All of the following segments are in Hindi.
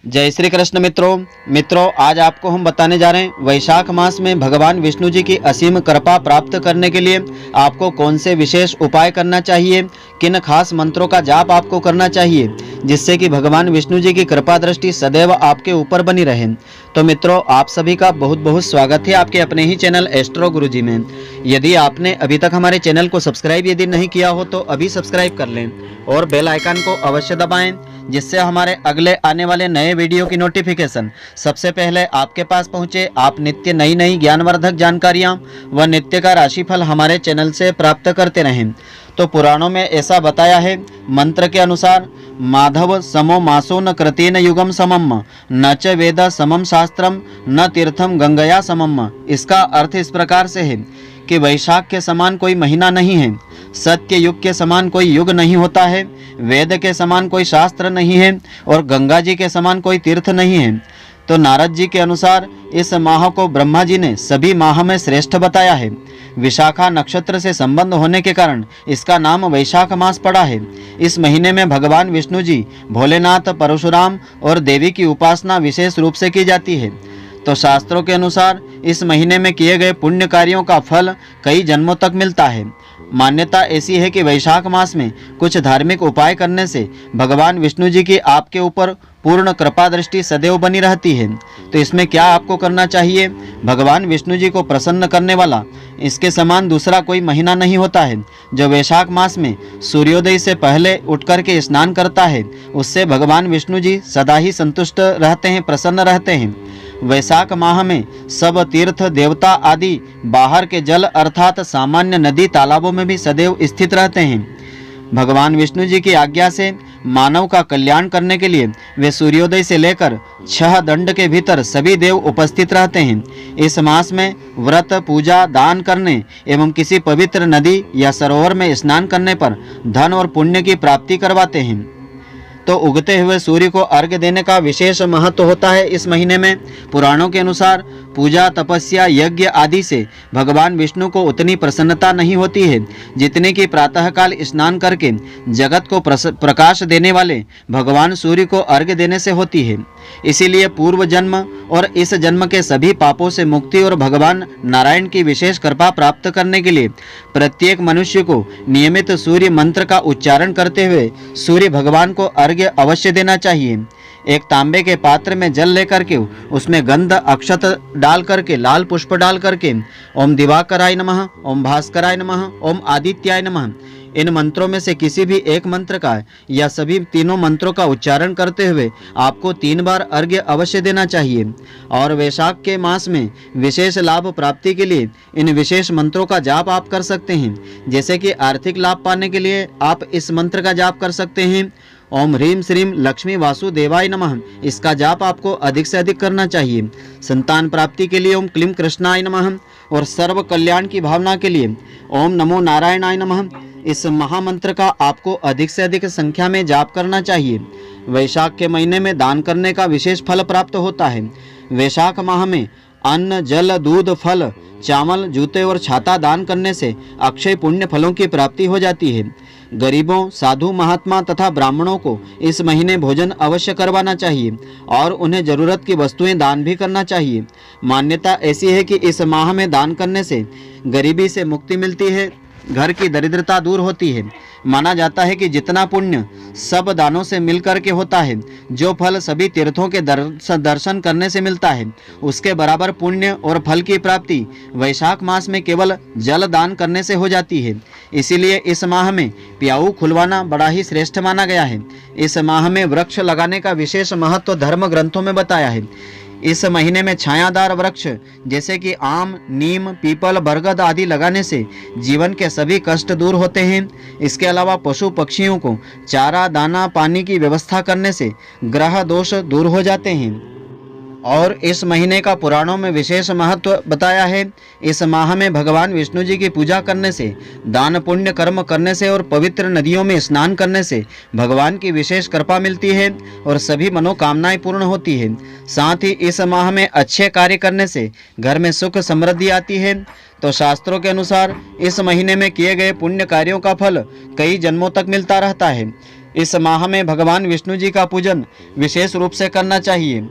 जय श्री कृष्ण मित्रों, आज आपको हम बताने जा रहे हैं वैशाख मास में भगवान विष्णु जी की असीम कृपा प्राप्त करने के लिए आपको कौन से विशेष उपाय करना चाहिए, किन खास मंत्रों का जाप आपको करना चाहिए जिससे कि भगवान विष्णु जी की कृपा दृष्टि सदैव आपके ऊपर बनी रहे। तो मित्रों, आप सभी का बहुत बहुत स्वागत है आपके अपने ही चैनल एस्ट्रो गुरुजी में। यदि आपने अभी तक हमारे चैनल को सब्सक्राइब यदि नहीं किया हो तो अभी सब्सक्राइब कर लें और बेल आइकन को अवश्य दबाएं, जिससे हमारे अगले आने वाले नए वीडियो की नोटिफिकेशन सबसे पहले आपके पास पहुंचे। आप नित्य नई ज्ञानवर्धक जानकारियां व नित्य का राशिफल हमारे चैनल से प्राप्त करते रहें। तो पुराणों में ऐसा बताया है, मंत्र के अनुसार माधव समो मासो न कृतेन युगम समम न च वेद समम शास्त्रम न तीर्थम गंगया समम। इसका अर्थ इस प्रकार से है कि वैशाख के समान कोई महीना नहीं है, सत्य युग के समान कोई युग नहीं होता है, वेद के समान कोई शास्त्र नहीं है और गंगा जी के समान कोई तीर्थ नहीं है। तो नारद जी के अनुसार इस माह को ब्रह्मा जी ने सभी माह में श्रेष्ठ बताया है। विशाखा नक्षत्र से संबंध होने के कारण इसका नाम वैशाख मास पड़ा है। इस महीने में भगवान विष्णु जी, भोलेनाथ, परशुराम और देवी की उपासना विशेष रूप से की जाती है। तो शास्त्रों के अनुसार इस महीने में किए गए पुण्य कार्यों का फल कई जन्मों तक मिलता है। मान्यता ऐसी है कि वैशाख मास में कुछ धार्मिक उपाय करने से भगवान विष्णु जी की आपके ऊपर पूर्ण कृपा दृष्टि सदैव बनी रहती है। तो इसमें क्या आपको करना चाहिए? भगवान विष्णु जी को प्रसन्न करने वाला इसके समान दूसरा कोई महीना नहीं होता है। जो वैशाख मास में सूर्योदय से पहले उठकर के स्नान करता है उससे भगवान विष्णु जी सदा ही संतुष्ट रहते हैं, प्रसन्न रहते हैं। वैशाख माह में सब तीर्थ देवता आदि बाहर के जल अर्थात सामान्य नदी तालाबों में भी सदैव स्थित रहते हैं। भगवान विष्णु जी की आज्ञा से मानव का कल्याण करने के लिए वे सूर्योदय से लेकर 6 दंड के भीतर सभी देव उपस्थित रहते हैं। इस मास में व्रत, पूजा, दान करने एवं किसी पवित्र नदी या सरोवर में स्नान करने पर धन और पुण्य की प्राप्ति करवाते हैं। तो उगते हुए सूर्य को अर्घ्य देने का विशेष महत्व होता है। इस महीने में पुराणों के अनुसार पूजा, तपस्या, यज्ञ आदि से भगवान विष्णु को उतनी प्रसन्नता नहीं होती है जितने कि प्रातःकाल स्नान करके जगत को प्रकाश देने वाले भगवान सूर्य को अर्घ्य देने से होती है। इसीलिए पूर्व जन्म और इस जन्म के सभी पापों से मुक्ति और भगवान नारायण की विशेष कृपा प्राप्त करने के लिए प्रत्येक मनुष्य को नियमित सूर्य मंत्र का उच्चारण करते हुए सूर्य भगवान को अर्घ्य अवश्य देना चाहिए। एक तांबे के पात्र में जल लेकर के उसमें गंध अक्षत डाल करके, लाल पुष्प डाल करके ओम दिवाकराय नमः, ओम भास्कराय नमः, ओम आदित्याय नमः, इन मंत्रों में से किसी भी एक मंत्र का या सभी तीनों मंत्रों का उच्चारण करते हुए आपको 3 बार अर्घ्य अवश्य देना चाहिए। और वैशाख के मास में विशेष लाभ प्राप्ति के लिए इन विशेष मंत्रों का जाप आप कर सकते हैं। जैसे कि आर्थिक लाभ पाने के लिए आप इस मंत्र का जाप कर सकते हैं, ओम ह्रीम श्रीम लक्ष्मी वासुदेवाय नमः। इसका जाप आपको अधिक से अधिक करना चाहिए। संतान प्राप्ति के लिए ओम क्लीम कृष्णाय नमः और सर्व कल्याण की भावना के लिए ओम नमो नारायणाय नमः। इस महामंत्र का आपको अधिक से अधिक संख्या में जाप करना चाहिए। वैशाख के महीने में दान करने का विशेष फल प्राप्त होता है। वैशाख माह में अन्न, जल, दूध, फल, चावल, जूते और छाता दान करने से अक्षय पुण्य फलों की प्राप्ति हो जाती है। गरीबों, साधु, महात्मा तथा ब्राह्मणों को इस महीने भोजन अवश्य करवाना चाहिए और उन्हें जरूरत की वस्तुएं दान भी करना चाहिए। मान्यता ऐसी है कि इस माह में दान करने से गरीबी से मुक्ति मिलती है, घर की दरिद्रता दूर होती है। माना जाता है कि जितना पुण्य सब दानों से मिलकर के होता है, जो फल सभी तीर्थों के दर्शन करने से मिलता है, उसके बराबर पुण्य और फल की प्राप्ति वैशाख मास में केवल जल दान करने से हो जाती है। इसीलिए इस माह में प्याऊ खुलवाना बड़ा ही श्रेष्ठ माना गया है। इस माह में वृक्ष लगाने का विशेष महत्व धर्म ग्रंथों में बताया है। इस महीने में छायादार वृक्ष जैसे कि आम, नीम, पीपल, बरगद आदि लगाने से जीवन के सभी कष्ट दूर होते हैं। इसके अलावा पशु पक्षियों को चारा, दाना, पानी की व्यवस्था करने से ग्रह दोष दूर हो जाते हैं। और इस महीने का पुराणों में विशेष महत्व बताया है। इस माह में भगवान विष्णु जी की पूजा करने से, दान पुण्य कर्म करने से और पवित्र नदियों में स्नान करने से भगवान की विशेष कृपा मिलती है और सभी मनोकामनाएं पूर्ण होती है। साथ ही इस माह में अच्छे कार्य करने से घर में सुख समृद्धि आती है। तो शास्त्रों के अनुसार इस महीने में किए गए पुण्य कार्यों का फल कई जन्मों तक मिलता रहता है। इस माह में भगवान विष्णु जी का पूजन विशेष रूप से करना चाहिए।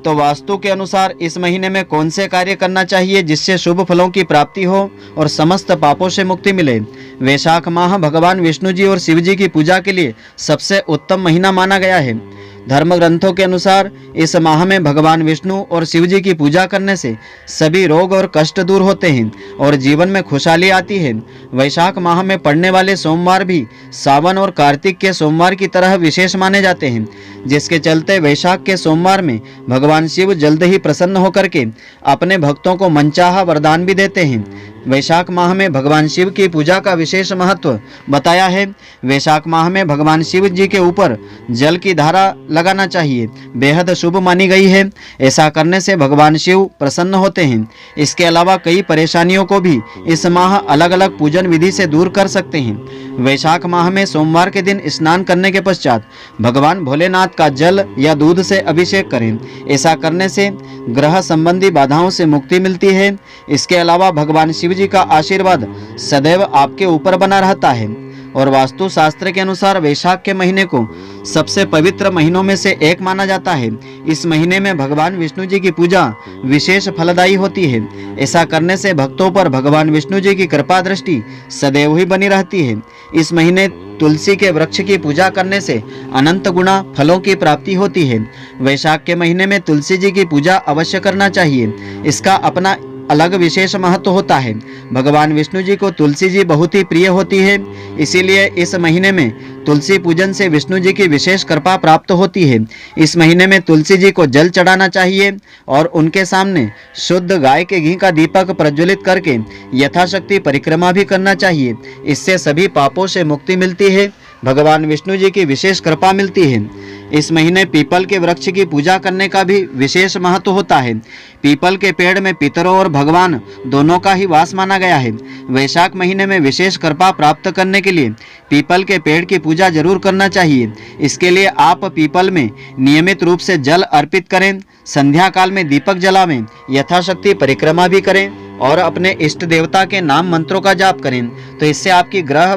तो वास्तु के अनुसार इस महीने में कौन से कार्य करना चाहिए जिससे शुभ फलों की प्राप्ति हो और समस्त पापों से मुक्ति मिले। वैशाख माह भगवान विष्णु जी और शिव जी की पूजा के लिए सबसे उत्तम महीना माना गया है। धर्म ग्रंथों के अनुसार इस माह में भगवान विष्णु और शिव जी की पूजा करने से सभी रोग और कष्ट दूर होते हैं और जीवन में खुशहाली आती है। वैशाख माह में पड़ने वाले सोमवार भी सावन और कार्तिक के सोमवार की तरह विशेष माने जाते हैं, जिसके चलते वैशाख के सोमवार में भगवान शिव जल्द ही प्रसन्न होकर के अपने भक्तों को मनचाहा वरदान भी देते हैं। वैशाख माह में भगवान शिव की पूजा का विशेष महत्व बताया है। वैशाख माह में भगवान शिव जी के ऊपर जल की धारा लगाना चाहिए, बेहद शुभ मानी गई है। ऐसा करने से भगवान शिव प्रसन्न होते हैं। इसके अलावा कई परेशानियों को भी इस माह अलग अलग पूजन विधि से दूर कर सकते हैं। वैशाख माह में सोमवार के दिन स्नान करने के पश्चात भगवान भोलेनाथ का जल या दूध से अभिषेक करें। ऐसा करने से ग्रह संबंधी बाधाओं से मुक्ति मिलती है। इसके अलावा भगवान शिव जी का आशीर्वाद सदैव आपके ऊपर बना रहता है। और वास्तु शास्त्र के अनुसार वैशाख के महीने को सबसे पवित्र महीनों में से एक माना जाता है। इस महीने में भगवान विष्णु जी की पूजा विशेष फलदायी होती है। ऐसा करने से भक्तों पर भगवान विष्णु जी की कृपा दृष्टि सदैव ही बनी रहती है। इस महीने तुलसी के वृक्ष की पूजा करने से अनंत गुना फलों की प्राप्ति होती है। वैशाख के महीने में तुलसी जी की पूजा अवश्य करना चाहिए। इसका अपना अलग विशेष महत्व होता है। भगवान विष्णु जी को तुलसी जी बहुत ही प्रिय होती है, इसीलिए इस महीने में तुलसी पूजन से विष्णु जी की विशेष कृपा प्राप्त होती है। इस महीने में तुलसी जी को जल चढ़ाना चाहिए और उनके सामने शुद्ध गाय के घी का दीपक प्रज्वलित करके यथाशक्ति परिक्रमा भी करना चाहिए। इससे सभी पापों से मुक्ति मिलती है, भगवान विष्णु जी की विशेष कृपा मिलती है। इस महीने पीपल के वृक्ष की पूजा करने का भी विशेष महत्व होता है। पीपल के पेड़ में पितरों और भगवान दोनों का ही वास माना गया है। वैशाख महीने में विशेष कृपा प्राप्त करने के लिए पीपल के पेड़ की पूजा जरूर करना चाहिए। इसके लिए आप पीपल में नियमित रूप से जल अर्पित करें, संध्या काल में दीपक जलावें, यथाशक्ति परिक्रमा भी करें और अपने इष्ट देवता के नाम मंत्रों का जाप करें। तो इससे आपकी ग्रह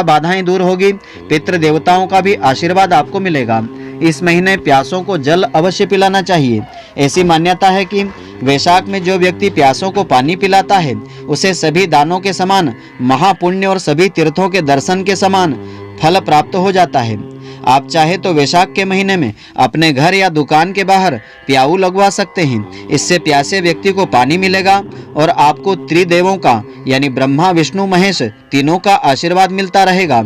बाधाएं दूर होगी, पितृ देवताओं का भी आशीर्वाद आपको मिलेगा। इस महीने प्यासों को जल अवश्य पिलाना चाहिए। ऐसी मान्यता है कि वैशाख में जो व्यक्ति प्यासों को पानी पिलाता है उसे सभी दानों के समान महापुण्य और सभी तीर्थों के दर्शन के समान फल प्राप्त हो जाता है। आप चाहे तो वैशाख के महीने में अपने घर या दुकान के बाहर प्याऊ लगवा सकते हैं। इससे प्यासे व्यक्ति को पानी मिलेगा और आपको त्रिदेवों का यानी ब्रह्मा विष्णु महेश तीनों का आशीर्वाद मिलता रहेगा।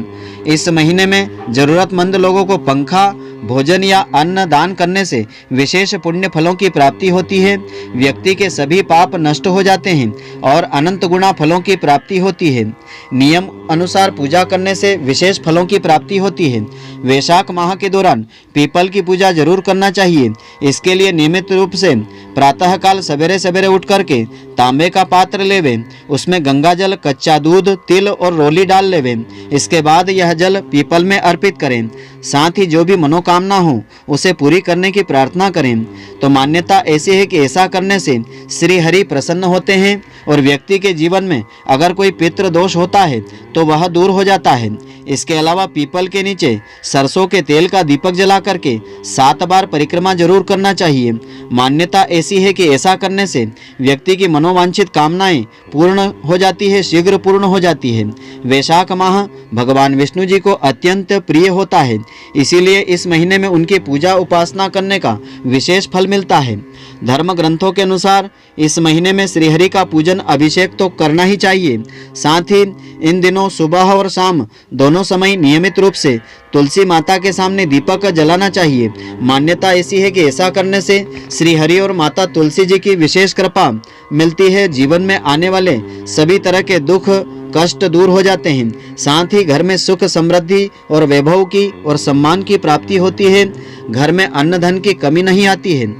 इस महीने में जरूरतमंद लोगों को पंखा, भोजन या अन्न दान करने से विशेष पुण्य फलों की प्राप्ति होती है। व्यक्ति के सभी पाप नष्ट हो जाते हैं और अनंत गुना फलों की प्राप्ति होती है। नियम अनुसार पूजा करने से विशेष फलों की प्राप्ति होती है। वैशाख माह के दौरान पीपल की पूजा जरूर करना चाहिए। इसके लिए नियमित रूप से प्रातःकाल सवेरे सवेरे उठ करके तांबे का पात्र लेवे, उसमें गंगा जल, कच्चा दूध, तिल और रोली डाल लेवे। इसके बाद यह जल पीपल में अर्पित करें। साथ ही जो भी मनोकामना हो उसे पूरी करने की प्रार्थना करें। तो मान्यता ऐसी है कि ऐसा करने से श्री हरि प्रसन्न होते हैं और व्यक्ति के जीवन में अगर कोई पितृ दोष होता है तो वह दूर हो जाता है। इसके अलावा पीपल के नीचे सरसों के तेल का दीपक जला करके 7 बार परिक्रमा जरूर करना चाहिए। मान्यता ऐसी है कि ऐसा करने से व्यक्ति की मनोवांछित कामनाएं पूर्ण हो जाती है, शीघ्र पूर्ण हो जाती है। वैशाख माह भगवान विष्णु जी को अत्यंत प्रिय होता है, इसीलिए इस महीने में उनकी पूजा उपासना करने का विशेष फल मिलता है। धर्म ग्रंथों के अनुसार इस महीने में श्रीहरि का पूजन अभिषेक तो करना ही चाहिए। साथ ही इन दिनों सुबह और शाम दोनों समय नियमित रूप से तुलसी माता के सामने दीपक जलाना चाहिए। मान्यता ऐसी है कि ऐसा करने से श्री हरि और माता तुलसी जी की विशेष कृपा मिलती है। जीवन में आने वाले सभी तरह के दुख कष्ट दूर हो जाते हैं। साथ ही घर में सुख, समृद्धि और वैभव की और सम्मान की प्राप्ति होती है। घर में अन्न धन की कमी नहीं आती है।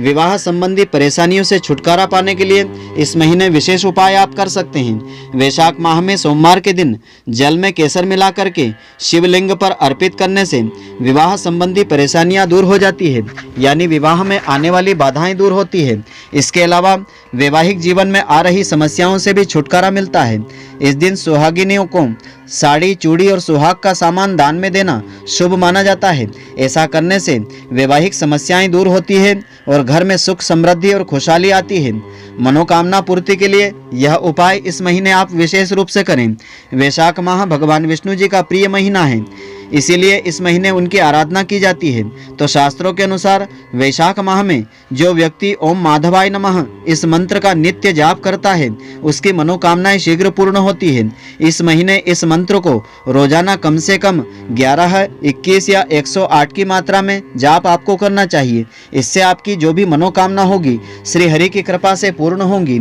विवाह संबंधी परेशानियों से छुटकारा पाने के लिए इस महीने विशेष उपाय आप कर सकते हैं। वैशाख माह में सोमवार के दिन जल में केसर मिला करके शिवलिंग पर अर्पित करने से विवाह संबंधी परेशानियां दूर हो जाती है, यानी विवाह में आने वाली बाधाएं दूर होती है। इसके अलावा वैवाहिक जीवन में आ रही समस्याओं से भी छुटकारा मिलता है। इस दिन सुहागिनियों को साड़ी, चूड़ी और सुहाग का सामान दान में देना शुभ माना जाता है। ऐसा करने से वैवाहिक समस्याएं दूर होती है और घर में सुख, समृद्धि और खुशहाली आती है। मनोकामना पूर्ति के लिए यह उपाय इस महीने आप विशेष रूप से करें। वैशाख माह भगवान विष्णु जी का प्रिय महीना है, इसीलिए इस महीने उनकी आराधना की जाती है। तो शास्त्रों के अनुसार वैशाख माह में जो व्यक्ति ओम माधवाय नमः इस मंत्र का नित्य जाप करता है, उसकी मनोकामनाएं शीघ्र पूर्ण होती है। इस महीने इस मंत्र को रोजाना कम से कम 11, 21 या 108 की मात्रा में जाप आपको करना चाहिए। इससे आपकी जो भी मनोकामना होगी श्री हरि की कृपा से पूर्ण होंगी।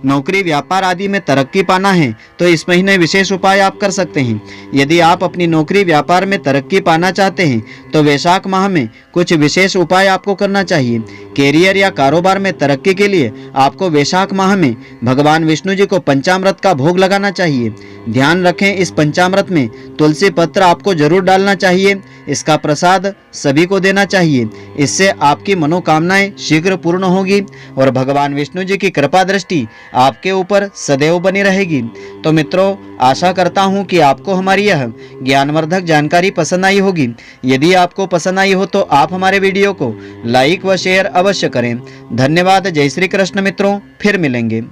नौकरी, व्यापार आदि में तरक्की पाना है तो इस महीने विशेष उपाय आप कर सकते हैं। यदि आप अपनी नौकरी, व्यापार में तरक्की पाना चाहते हैं तो वैशाख माह में कुछ विशेष उपाय आपको करना चाहिए। कैरियर या कारोबार में तरक्की के लिए आपको वैशाख माह में भगवान विष्णु जी को पंचामृत का भोग लगाना चाहिए। ध्यान रखें, इस पंचामृत में तुलसी पत्र आपको जरूर डालना चाहिए। इसका प्रसाद सभी को देना चाहिए। इससे आपकी मनोकामनाएं शीघ्र पूर्ण होगी और भगवान विष्णु जी की कृपा दृष्टि आपके ऊपर सदैव बनी रहेगी। तो मित्रों, आशा करता हूं कि आपको हमारी यह ज्ञानवर्धक जानकारी पसंद आई होगी। यदि आपको पसंद आई हो तो आप हमारे वीडियो को लाइक व शेयर अवश्य करें। धन्यवाद। जय श्री कृष्ण मित्रों, फिर मिलेंगे।